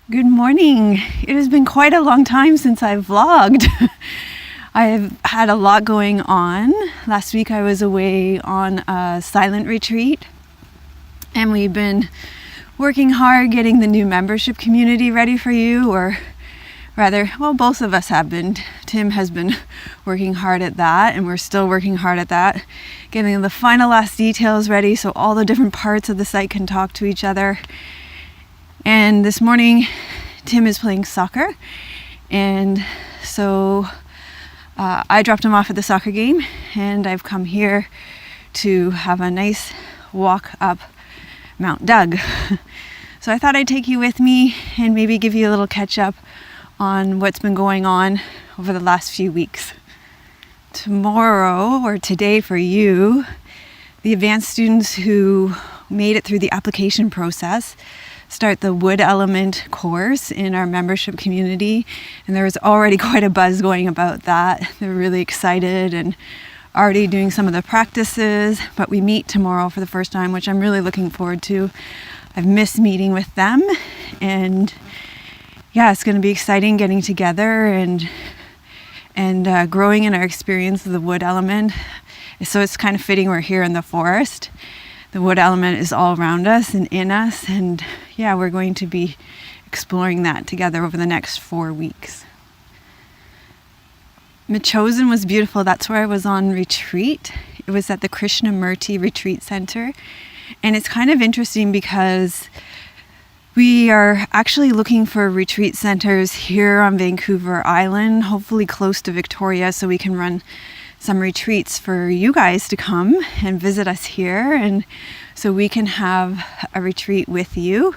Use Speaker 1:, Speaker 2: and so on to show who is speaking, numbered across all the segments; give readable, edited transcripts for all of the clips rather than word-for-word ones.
Speaker 1: Good morning. It has been quite a long time since I've vlogged. I've had a lot going on. Last week I was away on a silent retreat and we've been working hard getting the new membership community ready for you, or rather, well, both of us have been. Tim has been working hard at that and we're still working hard at that, getting the final last details ready so all the different parts of the site can talk to each other. And this morning, Tim is playing soccer, and so I dropped him off at the soccer game, and I've come here to have a nice walk up Mount Doug. So I thought I'd take you with me and maybe give you a little catch up on what's been going on over the last few weeks. Tomorrow, or today for you, the advanced students who made it through the application process start the wood element course in our membership community, and there was already quite a buzz going about that. They're really excited and already doing some of the practices, but we meet tomorrow for the first time, which I'm really looking forward to. I've missed meeting with them, and yeah, it's going to be exciting getting together and growing in our experience of the wood element. So it's kind of fitting we're here in the forest. The wood element is all around us and in us, and yeah, we're going to be exploring that together over the next 4 weeks. Metchosin was beautiful. That's where I was on retreat. It was at the Krishnamurti Retreat Center, and it's kind of interesting because we are actually looking for retreat centers here on Vancouver Island, hopefully close to Victoria, so we can run some retreats for you guys to come and visit us here, and so we can have a retreat with you.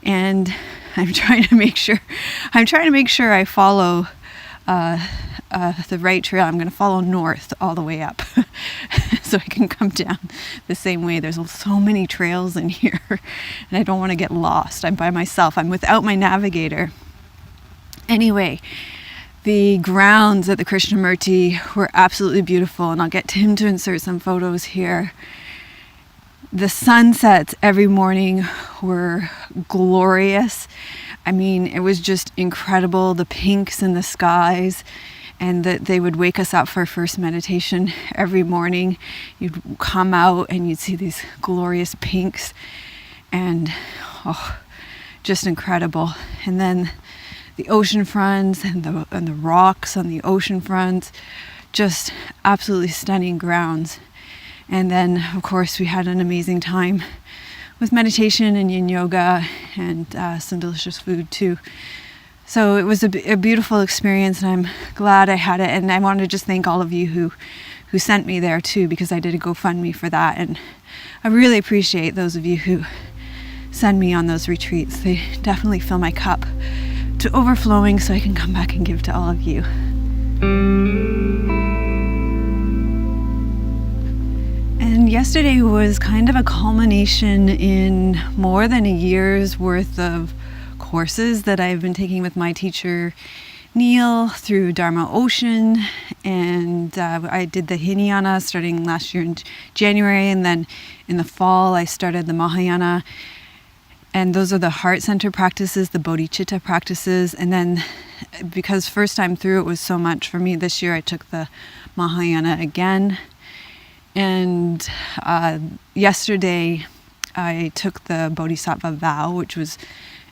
Speaker 1: And I'm trying to make sure I follow the right trail. I'm going to follow north all the way up so I can come down the same way. There's so many trails in here and I don't want to get lost. I'm by myself. I'm without my navigator. Anyway, the grounds at the Krishnamurti were absolutely beautiful, and I'll get Tim to insert some photos here. The sunsets every morning were glorious. I mean, it was just incredible, the pinks in the skies, and that they would wake us up for first meditation every morning. You'd come out and you'd see these glorious pinks, and just incredible. And then the ocean fronts and the rocks on the ocean fronts, just absolutely stunning grounds. And then, of course, we had an amazing time with meditation and yin yoga and some delicious food too. So it was a beautiful experience, and I'm glad I had it. And I want to just thank all of you who sent me there too, because I did a GoFundMe for that, and I really appreciate those of you who send me on those retreats. They definitely fill my cup to overflowing so I can come back and give to all of you. And yesterday was kind of a culmination in more than a year's worth of courses that I've been taking with my teacher Neil through Dharma Ocean, and I did the Hinayana starting last year in January, and then in the fall I started the Mahayana. And those are the heart center practices, the bodhisattva practices. And then because first time through it was so much for me, this year I took the Mahayana again. And yesterday I took the bodhisattva vow, which was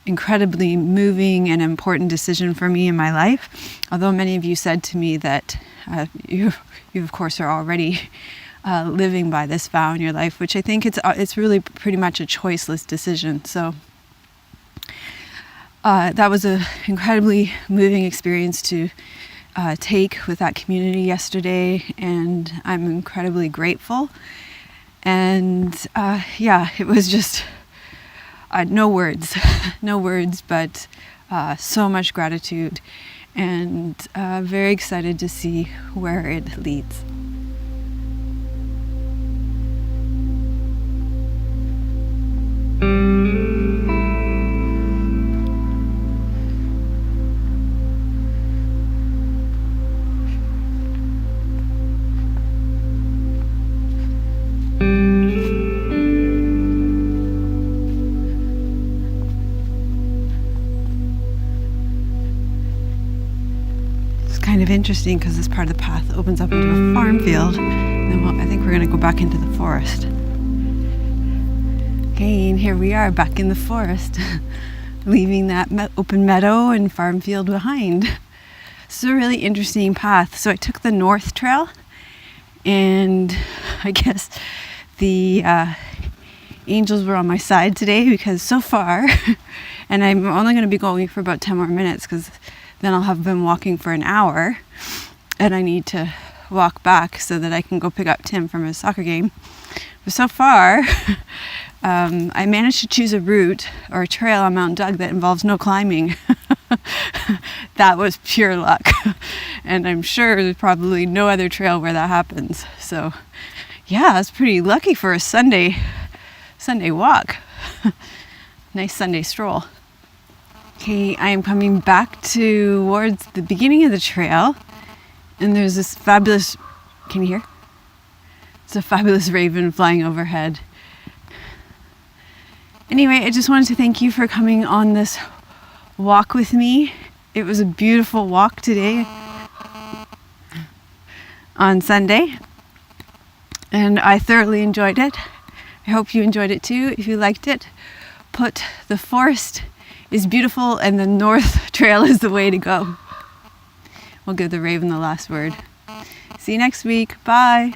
Speaker 1: incredibly moving and important decision for me in my life. Although many of you said to me that you of course are already living by this vow in your life, which I think it's really pretty much a choiceless decision. So that was an incredibly moving experience to take with that community yesterday, and I'm incredibly grateful. And it was just no words, but so much gratitude, and very excited to see where it leads. kind of interesting because this part of the path opens up into a farm field. And then I think we're going to go back into the forest. Okay, and here we are back in the forest, leaving that open meadow and farm field behind. This is a really interesting path. So I took the north trail, and I guess the angels were on my side today because so far, and I'm only going to be going for about 10 more minutes because then I'll have been walking for an hour, and I need to walk back so that I can go pick up Tim from his soccer game. But so far, I managed to choose a route or a trail on Mount Doug that involves no climbing. That was pure luck. And I'm sure there's probably no other trail where that happens. So yeah, I was pretty lucky for a Sunday walk. Nice Sunday stroll. Okay, I am coming back towards the beginning of the trail, and there's this fabulous, can you hear? It's a fabulous raven flying overhead. Anyway, I just wanted to thank you for coming on this walk with me. It was a beautiful walk today on Sunday, and I thoroughly enjoyed it. I hope you enjoyed it too. If you liked it, put the forest is beautiful and the north trail is the way to go. We'll give the raven the last word. See you next week. Bye.